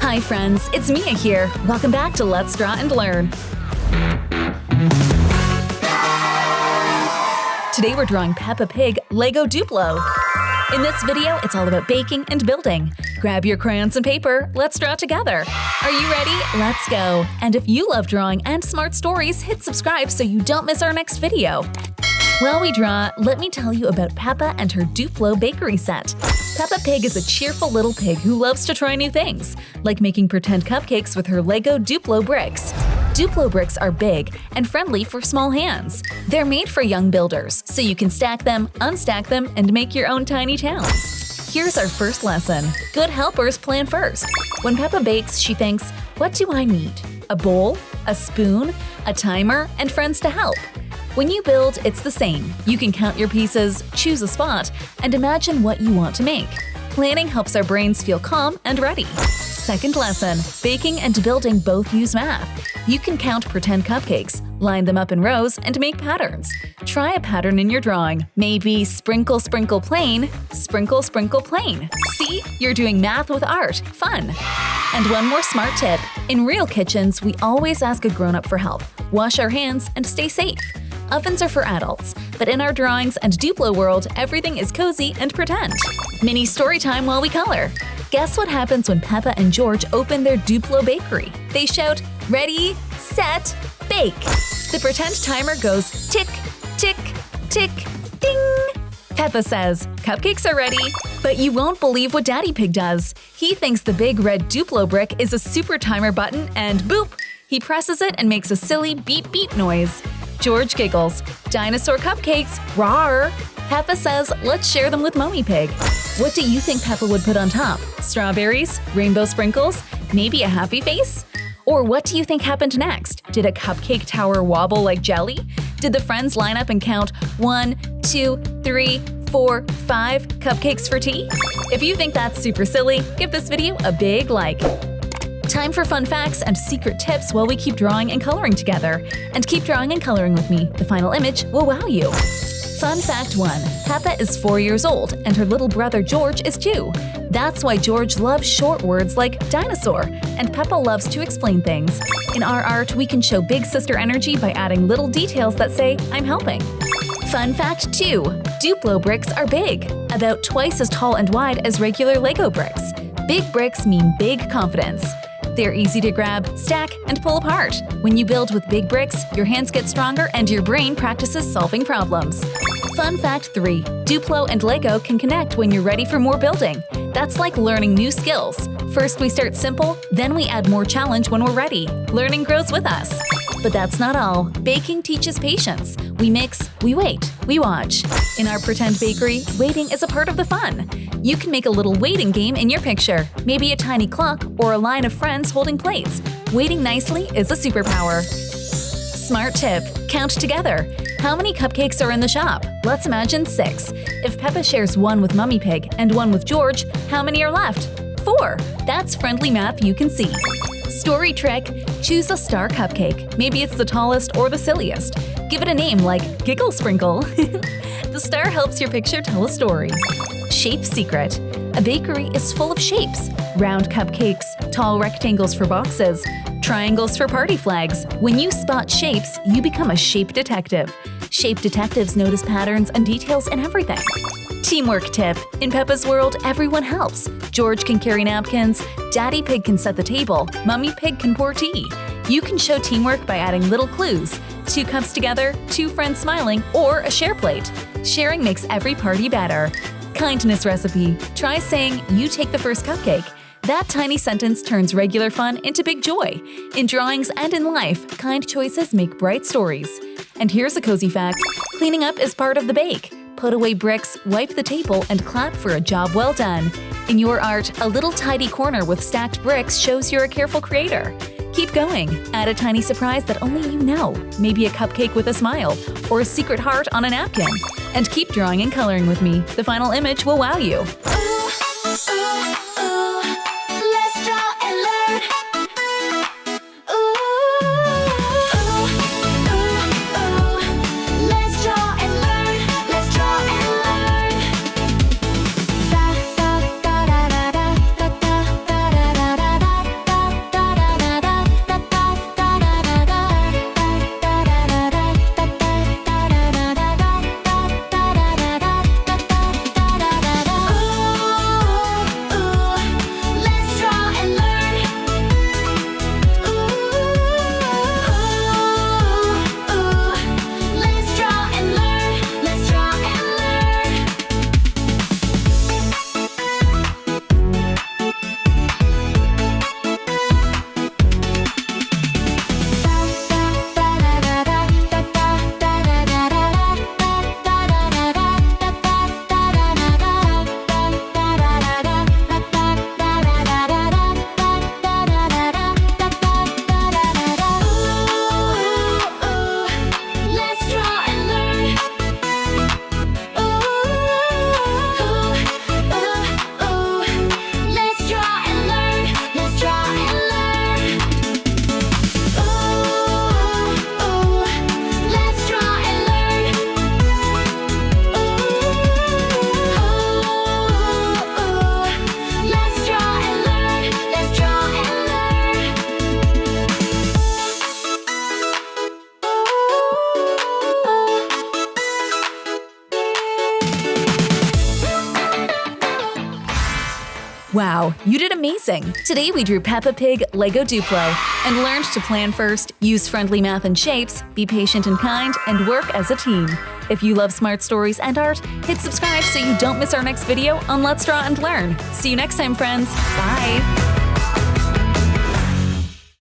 Hi friends, it's Mia here. Welcome back to Let's Draw and Learn. Today we're drawing Peppa Pig Lego Duplo. In this video, it's all about baking and building. Grab your crayons and paper, let's draw together. Are you ready? Let's go! And if you love drawing and smart stories, hit subscribe so you don't miss our next video. While we draw, let me tell you about Peppa and her Duplo bakery set. Peppa Pig is a cheerful little pig who loves to try new things, like making pretend cupcakes with her Lego Duplo bricks. Duplo bricks are big and friendly for small hands. They're made for young builders, so you can stack them, unstack them, and make your own tiny towns. Here's our first lesson. Good helpers plan first. When Peppa bakes, she thinks, what do I need? A bowl, a spoon, a timer, and friends to help. When you build, it's the same. You can count your pieces, choose a spot, and imagine what you want to make. Planning helps our brains feel calm and ready. Second lesson, baking and building both use math. You can count pretend cupcakes, line them up in rows, and make patterns. Try a pattern in your drawing. Maybe sprinkle, sprinkle, plain, sprinkle, sprinkle, plain. See? You're doing math with art. Fun! And one more smart tip. In real kitchens, we always ask a grown-up for help. Wash our hands and stay safe. Ovens are for adults, but in our drawings and Duplo world, everything is cozy and pretend. Mini story time while we color. Guess what happens when Peppa and George open their Duplo bakery? They shout, ready, set, bake. The pretend timer goes tick, tick, tick, ding. Peppa says, cupcakes are ready. But you won't believe what Daddy Pig does. He thinks the big red Duplo brick is a super timer button and boop! He presses it and makes a silly beep beep noise. George giggles. Dinosaur cupcakes, rawr! Peppa says, let's share them with Mommy Pig. What do you think Peppa would put on top? Strawberries? Rainbow sprinkles? Maybe a happy face? Or what do you think happened next? Did a cupcake tower wobble like jelly? Did the friends line up and count 1, 2, 3, 4, 5 cupcakes for tea? If you think that's super silly, give this video a big like. Time for fun facts and secret tips while we keep drawing and coloring together. And keep drawing and coloring with me. The final image will wow you. Fun fact 1. Peppa is 4 years old and her little brother George is 2. That's why George loves short words like dinosaur, and Peppa loves to explain things. In our art, we can show big sister energy by adding little details that say, I'm helping. Fun fact 2. Duplo bricks are big, about twice as tall and wide as regular Lego bricks. Big bricks mean big confidence. They're easy to grab, stack, and pull apart. When you build with big bricks, your hands get stronger and your brain practices solving problems. Fun fact 3. Duplo and Lego can connect when you're ready for more building. That's like learning new skills. First we start simple, then we add more challenge when we're ready. Learning grows with us. But that's not all. Baking teaches patience. We mix, we wait, we watch. In our pretend bakery, waiting is a part of the fun. You can make a little waiting game in your picture, maybe a tiny clock or a line of friends holding plates. Waiting nicely is a superpower. Smart tip, count together. How many cupcakes are in the shop? Let's imagine 6. If Peppa shares 1 with Mummy Pig and 1 with George, how many are left? 4. That's friendly math you can see. Story trick, choose a star cupcake. Maybe it's the tallest or the silliest. Give it a name like Giggle Sprinkle. The star helps your picture tell a story. Shape secret. A bakery is full of shapes. Round cupcakes, tall rectangles for boxes, triangles for party flags. When you spot shapes, you become a shape detective. Shape detectives notice patterns and details in everything. Teamwork tip. In Peppa's world, everyone helps. George can carry napkins, Daddy Pig can set the table, Mummy Pig can pour tea. You can show teamwork by adding little clues. 2 cups together, 2 friends smiling, or a share plate. Sharing makes every party better. Kindness recipe. Try saying, you take the first cupcake. That tiny sentence turns regular fun into big joy. In drawings and in life, kind choices make bright stories. And here's a cozy fact. Cleaning up is part of the bake. Put away bricks, wipe the table, and clap for a job well done. In your art, a little tidy corner with stacked bricks shows you're a careful creator. Keep going. Add a tiny surprise that only you know. Maybe a cupcake with a smile, or a secret heart on a napkin. And keep drawing and coloring with me. The final image will wow you. Let's draw and learn. Let's draw and learn. Let's draw and learn. Da da da da Wow, you did amazing! Today we drew Peppa Pig Lego Duplo and learned to plan first, use friendly math and shapes, be patient and kind, and work as a team. If you love smart stories and art, hit subscribe so you don't miss our next video on Let's Draw and Learn. See you next time, friends! Bye!